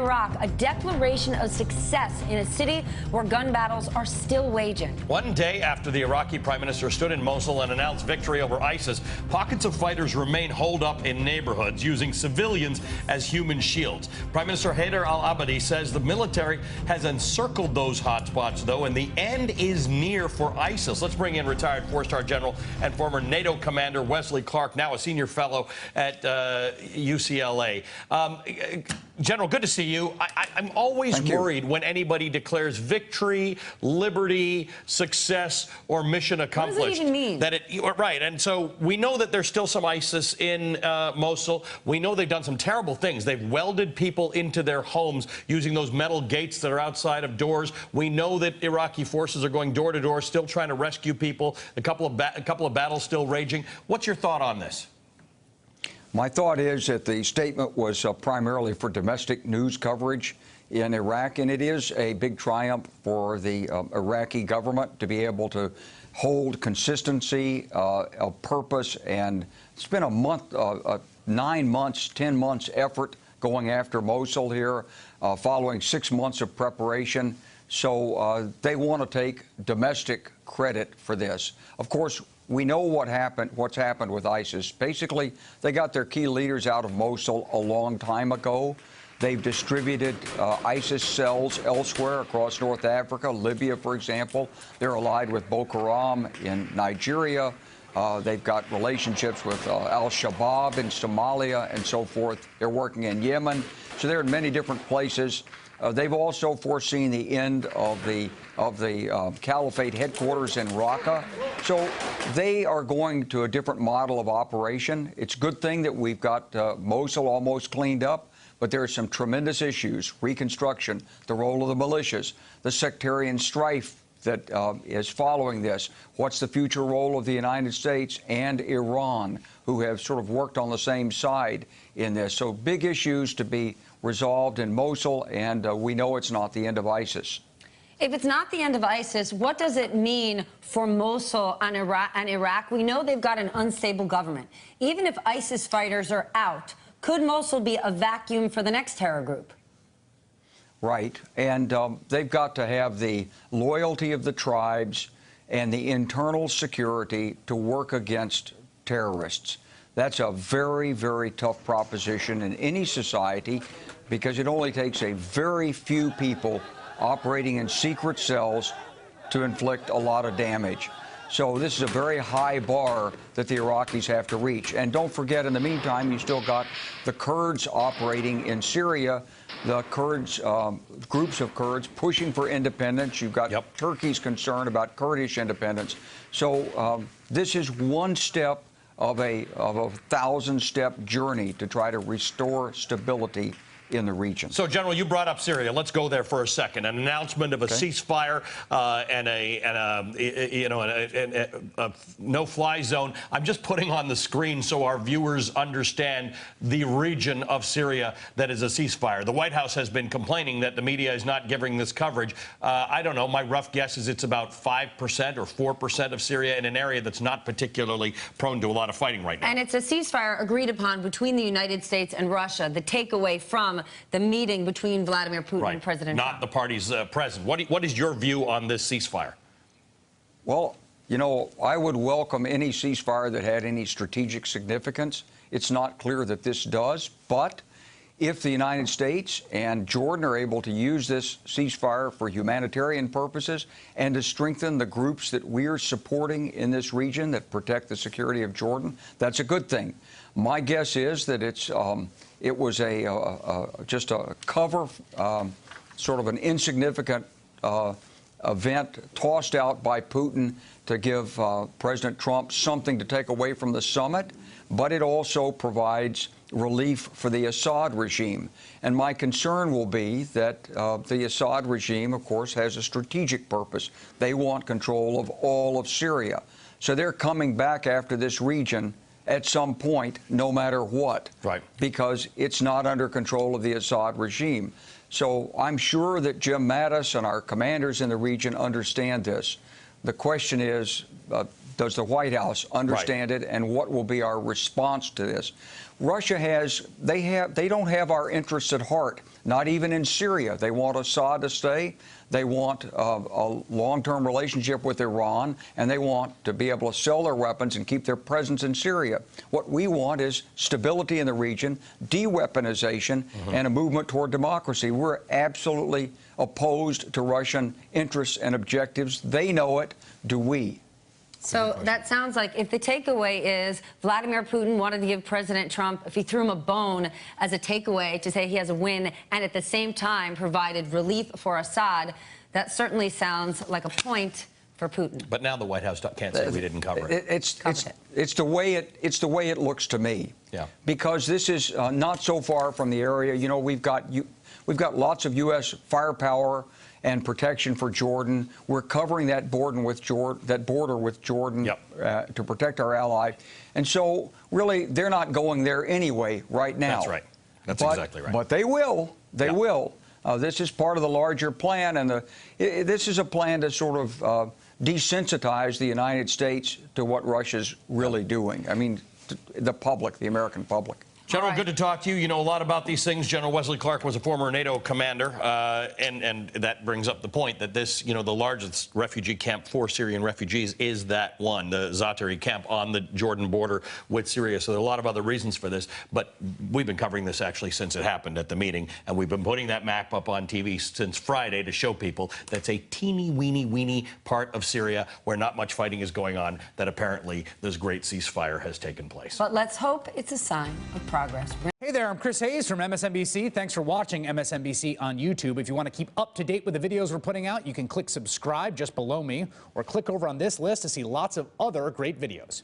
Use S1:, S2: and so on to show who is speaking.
S1: Iraq, a declaration of success in a city where gun battles are still waging.
S2: One day after the Iraqi prime minister stood in Mosul and announced victory over ISIS, pockets of fighters remain holed up in neighborhoods using civilians as human shields. Prime Minister Haider al-Abadi says the military has encircled those hotspots, though, and the end is near for ISIS. Let's bring in retired four-star general and former NATO commander Wesley Clark, now a senior fellow at UCLA. General, good to see you. I'm always worried when anybody declares victory, liberty, success, or mission accomplished.
S1: What does it even mean?
S2: Right, and so we know that there's still some ISIS in Mosul. We know they've done some terrible things. They've welded people into their homes using those metal gates that are outside of doors. We know that Iraqi forces are going door to door, still trying to rescue people. A couple of battles still raging. What's your thought on this?
S3: My thought is that the statement was primarily for domestic news coverage in Iraq, and it is a big triumph for the Iraqi government to be able to hold consistency of purpose. And it's been a month, 9 months, 10 months effort going after Mosul here, following 6 months of preparation. So they want to take domestic credit for this. Of course, we know what's happened with ISIS. Basically, they got their key leaders out of Mosul a long time ago. They've distributed ISIS cells elsewhere across North Africa, Libya, for example. They're allied with Boko Haram in Nigeria. They've got relationships with al-Shabaab in Somalia and so forth. They're working in Yemen. So they're in many different places. They've also foreseen the end of the Caliphate headquarters in Raqqa. So they are going to a different model of operation. It's a good thing that we've got Mosul almost cleaned up, but there are some tremendous issues: reconstruction, the role of the militias, the sectarian strife that is following this. What's the future role of the United States and Iran, who have sort of worked on the same side in this? So big issues to be resolved in Mosul, and we know it's not the end of ISIS.
S1: If it's not the end of ISIS, what does it mean for Mosul and Iraq? We know they've got an unstable government. Even if ISIS fighters are out, could Mosul be a vacuum for the next terror group?
S3: Right, and they've got to have the loyalty of the tribes and the internal security to work against terrorists. That's a very, very tough proposition in any society, because it only takes a very few people operating in secret cells to inflict a lot of damage. So this is a very high bar that the Iraqis have to reach. And don't forget, in the meantime, you still got the Kurds operating in Syria, the Kurds, groups of Kurds pushing for independence. You've got Turkey's concern about Kurdish independence. So this is one step of a 1,000-step journey to try to restore stability in the region.
S2: So, General, you brought up Syria. Let's go there for a second. An announcement of a ceasefire and a no-fly zone. I'm just putting on the screen so our viewers understand the region of Syria that is a ceasefire. The White House has been complaining that the media is not giving this coverage. I don't know. My rough guess is it's about 5% or 4% of Syria in an area that's not particularly prone to a lot of fighting right now.
S1: And it's a ceasefire agreed upon between the United States and Russia. The takeaway from the meeting between Vladimir Putin and President Trump.
S2: Not the parties present. What is your view on this ceasefire?
S3: Well, you know, I would welcome any ceasefire that had any strategic significance. It's not clear that this does, but if the United States and Jordan are able to use this ceasefire for humanitarian purposes and to strengthen the groups that we're supporting in this region that protect the security of Jordan, that's a good thing. My guess is that it was just a cover, sort of an insignificant event tossed out by Putin to give President Trump something to take away from the summit, but it also provides relief for the Assad regime. And my concern will be that the Assad regime, of course, has a strategic purpose. They want control of all of Syria. So they're coming back after this region at some point, no matter what, because it's not under control of the Assad regime. So I'm sure that Jim Mattis and our commanders in the region understand this. The question is, does the White House understand it, and what will be our response to this? Russia they don't have our interests at heart, not even in Syria. They want Assad to stay. They want a long-term relationship with Iran, and they want to be able to sell their weapons and keep their presence in Syria. What we want is stability in the region, de-weaponization, and a movement toward democracy. We're absolutely opposed to Russian interests and objectives. They know it. Do we?
S1: So that sounds like if the takeaway is Vladimir Putin wanted to give President Trump, if he threw him a bone as a takeaway to say he has a win and at the same time provided relief for Assad, that certainly sounds like a point for Putin.
S2: But now the White House can't say we didn't cover it.
S3: It's the way it looks to me.
S2: Yeah.
S3: Because this is not so far from the area. You know, we've got lots of U.S. firepower and protection for Jordan. We're covering that border with Jordan
S2: Yep.
S3: to protect our ally. And so, really, they're not going there anyway right now.
S2: That's right. That's exactly right.
S3: But they will. They
S2: Yeah.
S3: will. This is part of the larger plan, and this is a plan to sort of desensitize the United States to what Russia's really doing. I mean, the public, the American public.
S2: General,
S1: right.
S2: good to talk to you. You know a lot about these things. General Wesley Clark was a former NATO commander, and that brings up the point that this, you know, the largest refugee camp for Syrian refugees is that one, the Zaatari camp on the Jordan border with Syria. So there are a lot of other reasons for this, but we've been covering this actually since it happened at the meeting, and we've been putting that map up on TV since Friday to show people that's a teeny weeny part of Syria where not much fighting is going on, that apparently this great ceasefire has taken place.
S1: But let's hope it's a sign of progress.
S4: Hey there, I'm Chris Hayes from MSNBC. Thanks for watching MSNBC on YouTube. If you want to keep up to date with the videos we're putting out, you can click subscribe just below me or click over on this list to see lots of other great videos.